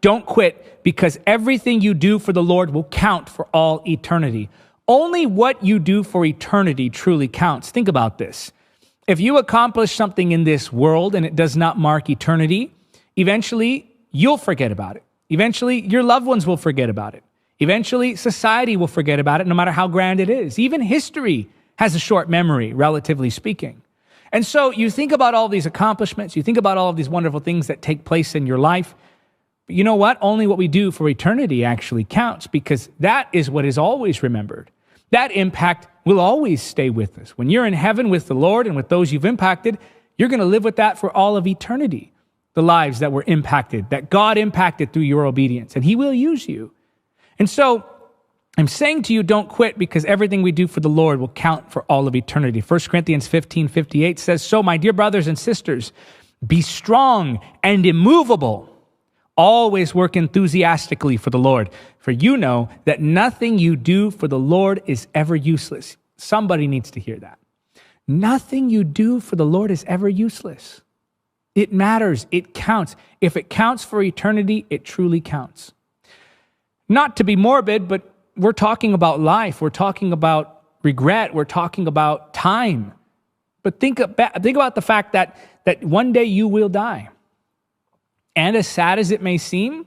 don't quit, because everything you do for the Lord will count for all eternity. Only what you do for eternity truly counts. Think about this. If you accomplish something in this world and it does not mark eternity, eventually you'll forget about it. Eventually your loved ones will forget about it. Eventually society will forget about it, no matter how grand it is. Even history has a short memory, relatively speaking. And so you think about all these accomplishments, you think about all of these wonderful things that take place in your life. But you know what? Only what we do for eternity actually counts, because that is what is always remembered. That impact will always stay with us. When you're in heaven with the Lord and with those you've impacted, you're going to live with that for all of eternity. The lives that were impacted, that God impacted through your obedience, and He will use you. And so I'm saying to you, don't quit, because everything we do for the Lord will count for all of eternity. 1 Corinthians 15:58 says, "So, my dear brothers and sisters, be strong and immovable. Always work enthusiastically for the Lord, for you know that nothing you do for the Lord is ever useless." Somebody needs to hear that. Nothing you do for the Lord is ever useless. It matters. It counts. If it counts for eternity, it truly counts. Not to be morbid, but we're talking about life. We're talking about regret. We're talking about time. But think about the fact that one day you will die. And as sad as it may seem,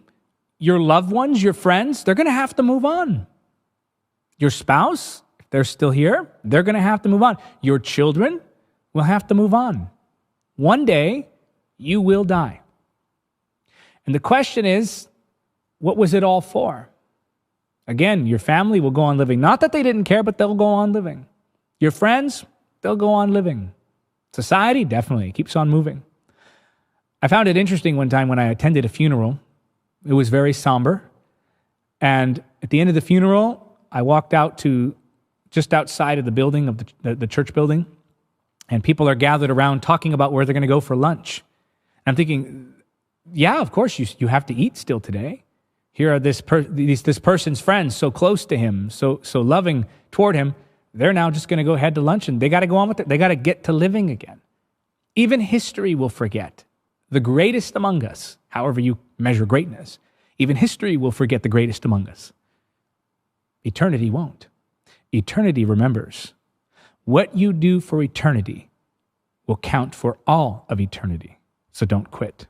your loved ones, your friends, they're going to have to move on. Your spouse, if they're still here, they're going to have to move on. Your children will have to move on. One day, you will die. And the question is, what was it all for? Again, your family will go on living. Not that they didn't care, but they'll go on living. Your friends, they'll go on living. Society, definitely, keeps on moving. I found it interesting one time when I attended a funeral. It was very somber. And at the end of the funeral, I walked out to just outside of the building, of the church building, and people are gathered around talking about where they're going to go for lunch. And I'm thinking, yeah, of course, you have to eat still today. Here are this person's friends, so close to him, so loving toward him. They're now just going to go head to lunch, and they got to go on with it. They got to get to living again. Even history will forget. The greatest among us, however you measure greatness, even history will forget the greatest among us. Eternity won't. Eternity remembers. What you do for eternity will count for all of eternity. So don't quit.